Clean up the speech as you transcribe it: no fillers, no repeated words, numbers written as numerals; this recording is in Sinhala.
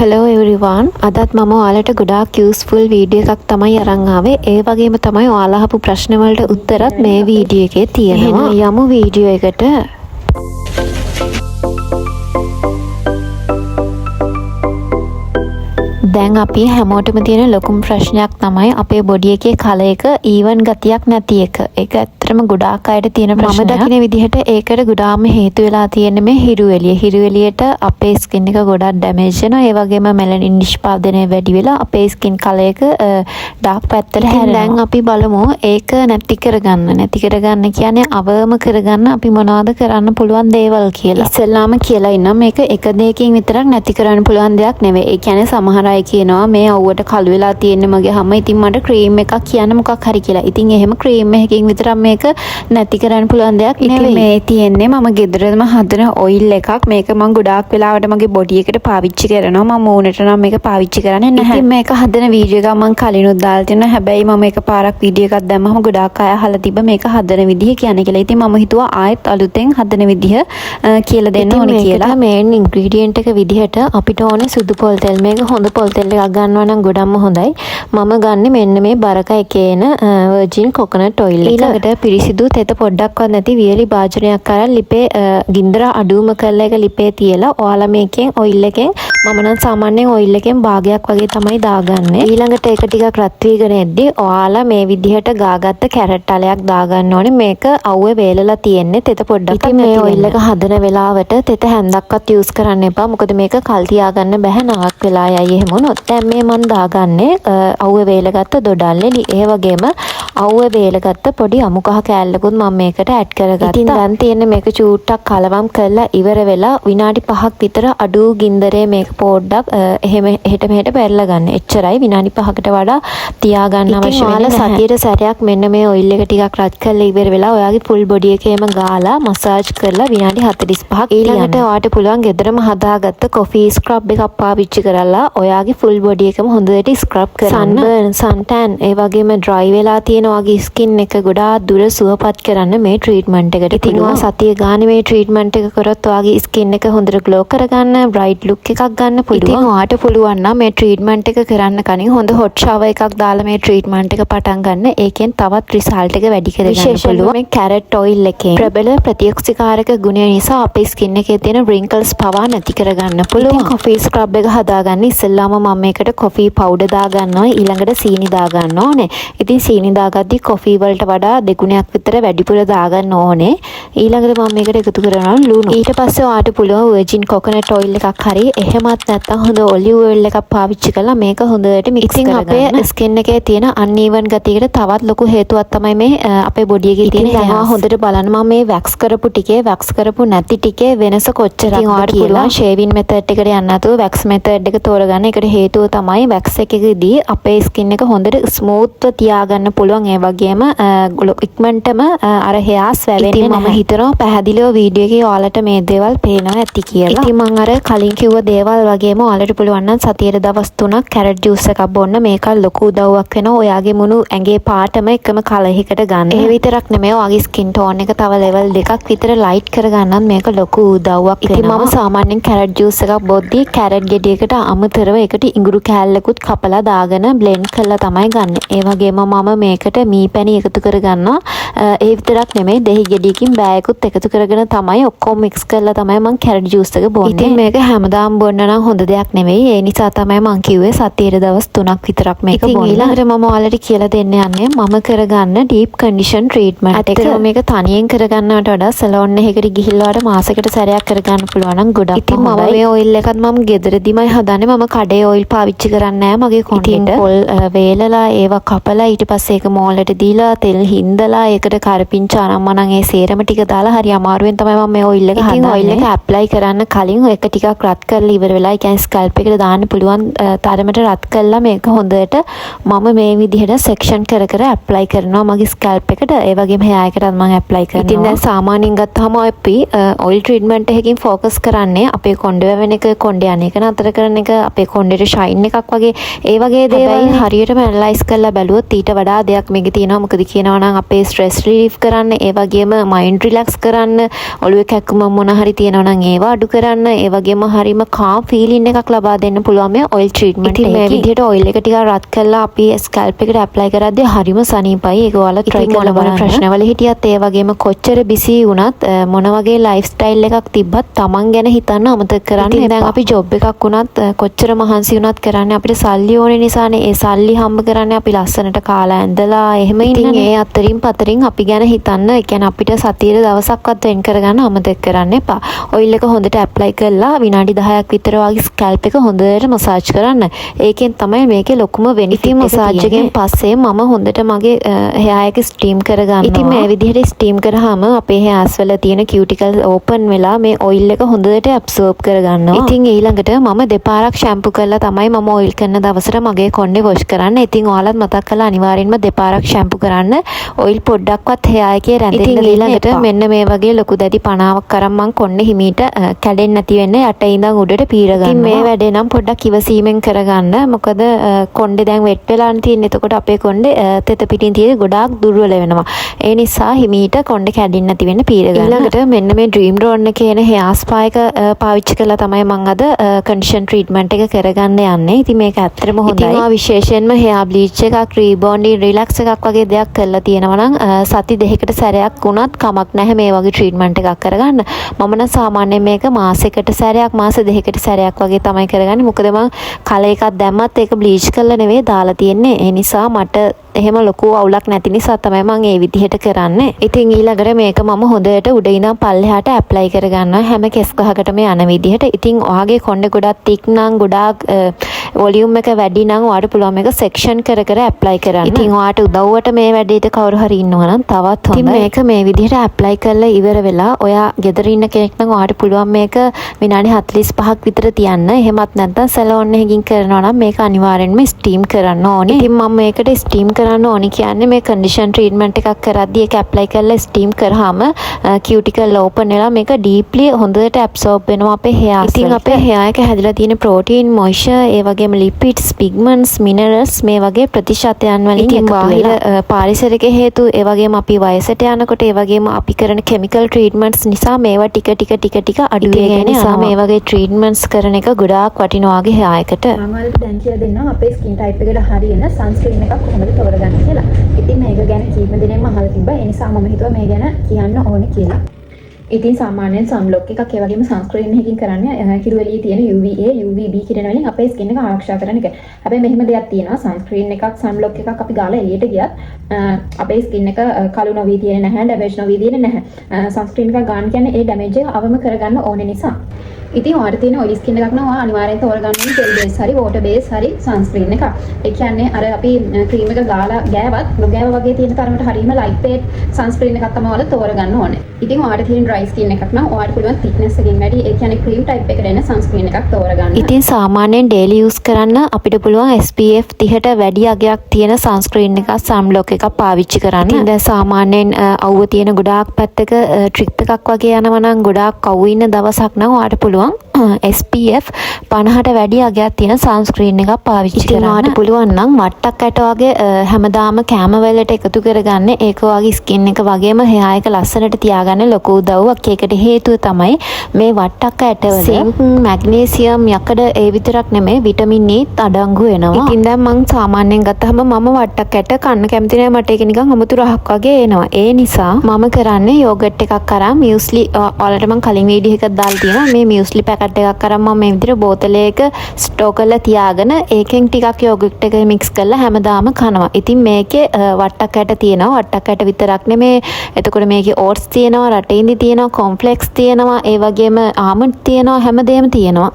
Hello everyone. අදත් මම ඔයාලට ගොඩාක් useful වීඩියෝ එකක් තමයි අරන් ආවේ. ඒ වගේම තමයි ඔයාලා අහපු ප්‍රශ්න වලට උත්තරත් මේ වීඩියෝ එකේ තියෙනවා. යමු වීඩියෝ එකට. දැන් අපි හැමෝටම තියෙන ලොකුම ප්‍රශ්නයක් තමයි අපේ බොඩි එකේ කලර් එක ඊවන් ගතියක් නැති එක. ඒක ඇත්තටම ගොඩාක් අයට තියෙන ප්‍රශ්නයක්. මම දකින විදිහට ඒකට ගොඩාක්ම හේතු වෙලා තියෙන්නේ මේ හිරු එළිය. හිරු එළියට අපේ ස්කින් එක ගොඩක් ඩැමේජ් වෙනවා. ඒ වගේම මෙලනින් නිෂ්පාදනය වැඩි වෙලා අපේ ස්කින් කලර් එක ඩාර්ක් පැත්තට හැරෙනවා. දැන් අපි බලමු ඒක නැති කරගන්න. නැති කරගන්න කියන්නේ අවම කරගන්න අපි මොනවද කරන්න පුළුවන් දේවල් කියලා. ඉස්සෙල්ලාම කියලා ඉන්නම් මේක එක දෙයකින් විතරක් නැති කරන්න පුළුවන් දෙයක් නෙවෙයි. ඒ කියන්නේ සමහර අය කියනවා මේ අවුවට කළු වෙලා තියෙන්නේ මගේ හැම ඉතින් මට ක්‍රීම් එකක් කියන්න මොකක් හරි කියලා. ඉතින් එහෙම ක්‍රීම් එකකින් විතරක් මේක නැති කරන්න පුළුවන් දෙයක් නෙවෙයි. මේ තියෙන්නේ මම ගෙදරම හදන ඔයිල් එකක්. මේක මම ගොඩාක් වෙලාවට මගේ බොඩි එකට පාවිච්චි කරනවා. මම මූණට නම් මේක පාවිච්චි කරන්නේ නැහැ. ඉතින් මේක හදන වීඩියෝ එකක් මම කලිනුත් දාලා තියෙනවා. හැබැයි මම එක පාරක් වීඩියෝ එකක් දැම්මම ගොඩාක් අය අහලා තිබ්බ මේක හදන විදිහ කියන්නේ කියලා. ඉතින් මම හිතුවා ආයෙත් අලුතෙන් හදන විදිහ කියලා දෙන්න ඕනේ කියලා. මේන් ඉන්ග්‍රීඩියන්ට් එක විදිහට අපිට ඕනේ සුදු පොල් තෙල්. මේක හොඳ පොල් තෙල් එකක් ගන්නවා නම් ගොඩක්ම හොඳයි. මම ගන්නෙ මෙන්න මේ බරක එකේ එන වර්ජින් කොකනට් ඔයිල් එක. ඊළඟට පිරිසිදු තෙත පොඩ්ඩක්වත් නැති වියලි භාජනයක් අරන් ලිපේ ගින්දර අඩුවම කරලා එක ලිපේ තියලා ඔයාලා මේකෙන් ඔයිල් එකෙන් මම නම් සාමාන්‍යයෙන් ඔයිල් එකෙන් භාගයක් වගේ තමයි දාගන්නේ. ඊළඟට ඒක ටිකක් රත් වීගෙන එද්දි ඔයාලා මේ විදිහට ගාගත්ත කැරට් අලයක් දාගන්න ඕනේ. මේක අවුවේ වේලලා තියෙන්නේ තෙත පොඩ්ඩක්. ඉතින් මේ ඔයිල් එක හදන වෙලාවට තෙත හැන්දක්වත් යූස් කරන්න එපා. මොකද මේක කල් තියාගන්න බැහැ නවක් වෙලා යයි එහෙම වුණොත්. දැන් මේ මම දාගන්නේ අවුවේ වේලගත්ත දොඩල්ලේ. ඒ වගේම අවුවේ වේලගත්ත පොඩි අමු කහ කෑල්ලකුත් මම මේකට ඇඩ් කරගත්තා. ඉතින් දැන් තියෙන්නේ මේක චූට්ටක් කලවම් කරලා ඉවර වෙලා විනාඩි 5ක් විතර අඩු ගින්දරේ මේක පොඩ්ඩක් එහෙම එහෙට මෙහෙට පෙරලා ගන්න. එච්චරයි. විනාඩි 5කට වඩා තියාගන්න අවශ්‍ය වෙන්නේ නැහැ. සතියේ සැරයක් මෙන්න මේ ඔයිල් එක ටිකක් රත් කරලා ඉවර වෙලා ඔයාගේ ෆුල් බොඩි එකේම ගාලා මසාජ් කරලා විනාඩි 45ක් ඊළඟට ඔයාට පුළුවන් ගෙදරම හදාගත්ත කොෆි ස්ක්‍රබ් එකක් පාවිච්චි කරලා ඔයාගේ ෆුල් බොඩි එකම හොඳට ස්ක්‍රබ් කරන්න. සන්බර්න්, සන්ටෑන්, ඒ වගේම ඩ්‍රයි වෙලා තියෙන ඔයාගේ ස්කින් එක ගොඩාක් දුර සුවපත් කරන්න මේ ට්‍රීට්මන්ට් එකට පුළුවන්. සතිය ගානේ මේ ට්‍රීට්මන්ට් එක කරොත් ඔයාගේ ස්කින් එක හොඳට ග්ලෝ කරගන්න, බ්‍රයිට් ලුක් එකක් ගන්න පුළුවන්. ඉතින් ඔයාට පුළුවන් නම් මේ ට්‍රීට්මන්ට් එක කරන්න කලින් හොඳ හොට් ෂවර් එකක් දාලා මේ ට්‍රීට්මන්ට් එක පටන් ගන්න. ඒකෙන් තවත් රිසල්ට් එක වැඩි කරගන්න පුළුවන්. මේ කැරට් ඔයිල් එකේ ප්‍රබල ප්‍රතිඔක්සිකාරක ගුණය නිසා අපේ ස්කින් එකේ තියෙන wrinkles පවා නැති කරගන්න පුළුවන්. ඉතින් කොෆි ස්ක්‍රබ් එක හදාගන්න ඉස්සෙල්ලාම මම මේකට කොෆි පවුඩර් දාගන්නවා. ඊළඟට සීනි දාගන්න ඕනේ. ඉතින් සීනි දාගද්දි කොෆි වලට වඩා දෙගුණයක් විතර වැඩිපුර දාගන්න ඕනේ. ඊළඟට මම මේකට එකතු කරනවා ලුණු. ඊට පස්සේ ඔයාට පුළුවන් වර්ජින් කොකනට් ඔයිල් එකක් හරි එහෙමත් නැත්නම් හොඳ ඔලිව් ඔයිල් එකක් පාවිච්චි කරලා මේක හොඳට මික්ස් කරගන්න. අපේ ස්කින් එකේ තියෙන අන්ಈවන් ගතියකට තවත් ලොකු හේතුවක් තමයි මේ අපේ බොඩි එකේ තියෙන හැම හොඳට බලන්න මම මේ වැක්ස් කරපු ටිකේ වැක්ස් කරපු නැති ටිකේ වෙනස කොච්චරද කියලා. ෂේවින් මෙතඩ් එකට යන්න නැතුව වැක්ස් මෙතඩ් එක තෝරගන්න. ඒකට හේතුව තමයි වැක්ස් එකකදී අපේ ස්කින් එක හොඳට ස්මූත්ව තියාගන්න පුළුවන්. ඒ වගේම ඉක්මනටම අර හෙයාස් වැවෙන්නේ නැහැ. මම හිතනවා පැහැදිලිව වීඩියෝ එකේ ඔයාලට මේ දේවල් පේනවා ඇති කියලා. ඉතින් මම අර කලින් කිව්ව දේවල් වගේම ඔයාලට පුළුවන් නම් සතියේ දවස් 3ක් කැරට් ජූස් එකක් බොන්න. මේක ලොකු උදව්වක් වෙනවා. ඔයාගේ මුණු ඇඟේ පාටම එකම කලර් එකකට ගන්න. ඒ විතරක් නෙමෙයි ඔයාගේ ස්කින් ටෝන් එක තව ලෙවල් දෙකක් විතර ලයිට් කරගන්නත් මේක ලොකු උදව්වක් වෙනවා. ඉතින් මම සාමාන්‍යයෙන් කැරට් ජූස් එකක් බොද්දී කැරට් ගෙඩියකට අමතරව ඒකට ඉඟුරු කෑල්ලකුත් කපලා දාගෙන බ්ලෙන්ඩ් කරලා තමයි ගන්න. ඒ වගේම මම මේකට මී පැණි එකතු කරගන්නවා. ඒ විතරක් නෙමෙයි දෙහි ගෙඩියකින් බෑයකුත් එකතු කරගෙන තමයි ඔක්කොම මික්ස් කරලා තමයි මම කැරට් ජූස් එක බොන්නේ. ඉතින් මේක හැමදාම බොන්න නම් හොඳ දෙයක් නෙමෙයි. ඒ නිසා තමයි මම කිව්වේ සතියේ දවස් 3ක් විතරක් මේක බොන්න. ඉතින් ඊළඟට මම ඔයාලට කියලා දෙන්න යන්නේ මම කරගන්න ඩීප් කන්ඩිෂන් ට්‍රීට්මන්ට් එක. මේක තනියෙන් කරගන්නවට වඩා සලෝන් එකකට ගිහිල්ලාට මාසෙකට සැරයක් කරගන්න පුළුවන් නම් ගොඩක් හොඳයි. ඉතින් මම මේ ඔයිල් එකත් මම ගෙදරදීමයි හදන්නේ. මම කඩේ ඔයිල් පාවිච්චි කරන්නේ නැහැ මගේ කොණ්ඩෙට. පොල් වේලලා ඒවා කපලා ඊට පස්සේ ඒක මෝල්ලට දීලා තෙල් හින්දලා ඒකට කරපිංචා අනම්මනම් ඒ සේරම ටික දාලා හරි අමාරුවෙන් තමයි මම මේ ඔයිල් එක හදන්නේ. ඉතින් ඔයිල් එක ඇප්ලයි කරන්න කලින් ඒක ටිකක් රත් කරලා ඉවර වෙලා ඒ කියන්නේ ස්කල්ප් එකට දාන්න පුළුවන් තරමට රත් කරලා මේක හොඳට මම මේ විදිහට සෙක්ෂන් කර කර ඇප්ලයි කරනවා මගේ ස්කල්ප් එකට. ඒ වගේම හෙයාර් එකටත් මම ඇප්ලයි කරනවා. ඉතින් දැන් සාමාන්‍යයෙන් ගත්තාම අපි ඔයිල් ට්‍රීට්මන්ට් එකකින් ෆෝකස් කරන්නේ අපේ කොණ්ඩේ වැවෙන එක, කොණ්ඩේ යන එක නතර කරන එක, අපේ කොණ්ඩේට ෂයින් එකක් වගේ ඒ වගේ දේවල් හරියටම ඇනලයිස් කරලා බැලුවොත් ඊට වඩා දෙයක් මේකේ තියෙනවා. මොකද කියනවා නම් අපේ ස්ට්‍රෙස් රිලීෆ් කරන්න, ඒ වගේම මයින්ඩ් රිලැක්ස් කරන්න, ඔළුවේ කැක්කුම මොන හරි තියෙනවා නම් ඒවා අඩු කරන්න, ඒ වගේම හරිම කාම් ෆීලින් එකක් ලබා දෙන්න පුළුවන් මේ ඔයිල් ට්‍රීට්මන්ට් එකකින්. ඉතින් මේ විදිහට ඔයිල් එක ටිකක් රත් කරලා අපි ස්කැල්ප් එකට ඇප්ලයි කරද්දී හරිම සනීපයි. ඒක ඔයාලා try කරලා බලන්න. ප්‍රශ්නවල හිටියත් ඒ වගේම කොච්චර බිසි වුණත් මොන වගේ ලයිෆ් ස්ටයිල් එකක් තිබ්බත් Taman ගැන හිතන්න අමතක කරන්න. දැන් අපි ජොබ් එකක් වුණත් කොච්චර මහන්සි වුණත් කරන්නේ අපිට සල්ලි ඕනේ නිසානේ. ඒ සල්ලි හම්බ කරන්නේ අපි ලස්සනට කාලා ඇඳලා එහෙම ඉන්න. ඒ අතරින් පතරින් අපි ගැන හිතන්න. ඒ කියන්නේ අපිට සතියේ දවසක්වත් වෙන් කරගන්න අමතක කරන්න එපා. ඔයිල් එක හොඳට ඇප්ලයි කරලා විනාඩි 10ක් විතර වගේ ස්කැල්ප් එක හොඳට මසාජ් කරන්න. ඒකෙන් තමයි මේකේ ලොකුම වෙනිෆිට් එක. මසාජ් එකෙන් පස්සේ මම හොඳට මගේ hair එක ස්ටීම් කරගන්නවා. ඉතින් මේ විදිහට ස්ටීම් කරාම අපේ hairs වල තියෙන cuticle open වෙලා මේ ඔයිල් එක හොඳට absorb කරගන්නවා. ඉතින් ඊළඟට මම දෙපාරක් ෂැම්පු කරලා තමයි මම ඔයිල් කරන දවසට මගේ කොණ්ඩේ වොෂ් කරන්න. ඉතින් ඔයාලත් මතක් කරලා අනිවාර්යෙන්ම දෙපාරක් ෂැම්පු කරන්න. ඔයිල් පොඩ්ඩක්වත් hair එකේ රැඳෙන්න දෙන්න. ඊළඟට මෙන්න මේ වගේ ලොකු දැඩි පණාවක් කරන් මං කොණ්ඩේ හිමීට කැඩෙන්නේ නැති වෙන්න යට ඉඳන් උඩට පීර ගන්නවා. ඉතින් මේ වැඩේ නම් පොඩ්ඩක් ඉවසීමෙන් කරගන්න. මොකද කොණ්ඩේ දැන් වෙට් වෙලා තියෙන. එතකොට අපේ කොණ්ඩේ තෙත පිටින් තියෙන ගොඩාක් දුර්වල වෙනවා. ඒ නිසා හිමීට කොණ්ඩේ කැඩෙන්නේ නැති වෙන්න පීර ගන්න. ඊළඟට මෙන්න මේ ඩ්‍රීම් රෝන් එකේ එන hair spa එක පාවිච්චි කරලා තමයි මම අද කන්ඩිෂන් ට්‍රීට්මන්ට් එක කරගන්න යන්නේ. ඉතින් මේක ඇත්තටම හොඳයි. ඉතින් විශේෂයෙන්ම hair bleach එකක්, rebonding, relax එකක් වගේ දෙයක් කරලා තියෙනවා නම් සති දෙකකට සැරයක් වුණත් කමක් නැහැ මේ වගේ ට්‍රීට්මන්ට් එකක් කරගන්න. මම නම් සාමාන්‍යයෙන් මේක මාසෙකට සැරයක්, මාස දෙකකට සැරයක් වගේ තමයි කරගන්නේ. මොකද මම කල එකක් දැම්මත් ඒක බ්ලීච් කරලා නෙවෙයි දාලා තියෙන්නේ. ඒ නිසා මට එහෙම ලොකු අවුලක් නැති නිසා තමයි මම ඒ විදිහට කරන්නේ. ඉතින් ඊළඟට මේක මම හොඳට උඩ ඉඳන් පල්ලෙහාට ඇප්ලයි කරගන්නවා හැම කෙස් ගහකටම යන විදිහට. ඉතින් ඔයාගේ කොණ්ඩේ ගොඩක් තික් නම් ගොඩාක් වොලියුම් එක වැඩි නම් ඔයාලට පුළුවන් මේක සෙක්ෂන් කර කර ඇප්ලයි කරන්න. ඉතින් ඔයාලට උදව්වට මේ වැඩේට කවුරු හරි ඉන්නවා නම් තවත් හොඳයි. ඉතින් මේක මේ විදිහට ඇප්ලයි කරලා ඉවර වෙලා ඔයා ගෙදර ඉන්න කෙනෙක් නම් ඔයාලට පුළුවන් මේක විනාඩි 45ක් විතර තියන්න. එහෙමත් නැත්නම් සැලෝන් එකකින් කරනවා නම් මේක අනිවාර්යෙන්ම ස්ටීම් කරන්න ඕනේ. ඉතින් මම මේකට ස්ටීම් කරන්න ඕනි කියන්නේ මේ කන්ඩිෂන් ට්‍රීට්මන්ට් එකක් කරද්දී ඒක ඇප්ලයි කරලා ස්ටීම් කරාම කියුටිකල් ඕපන් වෙලා මේක ඩීප්ලි හොඳට ඇබ්සෝබ් වෙනවා අපේ hair. ඉතින් අපේ hair එක හැදලා තියෙන ප්‍රෝටීන්, මොයිස්චර්, ඒ වගේම ලිපිඩ්ස්, පිග්මන්ට්ස්, මිනරල්ස් මේ වගේ ප්‍රතිශතයන් වලින් එකතු වෙලා පාරිසරික හේතු, ඒ වගේම අපි වයසට යනකොට, ඒ වගේම අපි කරන කෙමිකල් ට්‍රීට්මන්ට්ස් නිසා මේවා ටික ටික අඩු වෙගෙන යනවා. මේ වගේ ට්‍රීට්මන්ට්ස් කරන එක ගොඩාක් වටිනවා වගේ hair එකට. මම ඔයාලට දැන් කියලා දෙන්නම් අපේ ස්කින් ටයිප් එකට හරියන සන්ස්ක්‍රීන් එකක් කොහොමද තෝරගන්නේ කියලා. ඉතින් මේක ගැන කීප දෙනෙක්ම අහලා තිබ්බා. ඒ නිසා මම හිතුවා මේ ගැන කියන්න ඕනේ කියලා. ඉතින් සාමාන්‍යයෙන් සන්බ්ලොක් එකක් ඒ වගේම සන්ස්ක්‍රීන් එකකින් කරන්නේ හිරු එළියේ තියෙන UVA, UVB කියන වලින් අපේ ස්කින් එක ආරක්ෂා කරන එක. හැබැයි මෙහෙම දෙයක් තියෙනවා. සන්ස්ක්‍රීන් එකක්, සන්බ්ලොක් එකක් අපි ගාලා එළියට ගියත් අපේ ස්කින් එක කළු නොවී තියෙන්නේ නැහැ, ඩැමේජ් නොවී තියෙන්නේ නැහැ. සන්ස්ක්‍රීන් එකක් ගන්න කියන්නේ ඒ ඩැමේජ් එක අවම කරගන්න ඕනේ නිසා. ඉතින් ඔයාලට තියෙන ඔයිලි ස්කින් එකක් නම් ඔයා අනිවාර්යෙන් තෝරගන්න ඕනේ ජෙල් බේස් හරි වෝටර් බේස් හරි සන්ස්ක්‍රීන් එකක්. ඒ කියන්නේ අර අපි ක්‍රීම් එක ගාලා ගෑවත් නොගෑව වගේ තියෙන තරමට හරීම ලයිට් වේට් සන්ස්ක්‍රීන් එකක් තමයි ඔයාලා තෝරගන්න ඕනේ. ඉතින් ඔයාලට තියෙන ඩ්‍රයි ස්කින් එකක් නම් ඔයාලට පුළුවන් thickness එකකින් වැඩි ඒ කියන්නේ ක්‍රීම් ටයිප් එකට එන සන්ස්ක්‍රීන් එකක් තෝරගන්න. ඉතින් සාමාන්‍යයෙන් ඩේලි යූස් කරන්න අපිට පුළුවන් SPF 30ට වැඩි අගයක් තියෙන සන්ස්ක්‍රීන් එකක්, සන්බ්ලොක් එකක් පාවිච්චි කරන්න. ඉතින් දැන් සාමාන්‍යයෙන් අවුව තියෙන ගොඩාක් පැත්තක ට්‍රිප් එකක් වගේ යනවා නම් ගොඩාක් අවුව ඉන්න දවසක් නම් ඔයාලට පුළුවන් SPF 50ට වැඩි අගයක් තියෙන සන්ස්ක්‍රීන් එකක් පාවිච්චි කරන්න. ඔයාලට පුළුවන් නම් වට්ටක් ඇට වගේ හැමදාම කැම වලට එකතු කරගන්න. ඒක වගේ ස්කින් එක වගේම hair එක ලස්සනට තියාගන්න ලොකු උදව්වක්. ඒකට හේතුව තමයි මේ වට්ටක් ඇටවල සිංක්, මැග්නීසියම්, යකඩ ඒ විතරක් නෙමෙයි විටමින් E අඩංගු වෙනවා. ඉතින් දැන් මම සාමාන්‍යයෙන් ගත්තහම මම වට්ටක් ඇට කන්න කැමති නෑ. මට ඒක නිකන් අමුතු රහක් වගේ එනවා. ඒ නිසා මම කරන්නේ යෝගට් එකක් අරන් මියුස්ලි ඔයාලට මම කලින් වීඩියෝ එකක් දාලා තියෙනවා. මේ මියුස්ලි පැකට් එකක් අරන් මම මේ විදිහට බෝතලයක ස්ටෝක් කරලා තියාගෙන ඒකෙන් ටිකක් යෝගට් එක මික්ස් කරලා හැමදාම කනවා. ඉතින් මේකේ වට්ටක් ඇට තියෙනවා. වට්ටක් ඇට විතරක් නෙමේ. එතකොට මේකේ ඕට්ස් තියෙනවා, රටඉඳි තියෙනවා, කොම්ප්ලෙක්ස් තියෙනවා, ඒ වගේම ආමන්ඩ් තියෙනවා, හැමදේම තියෙනවා.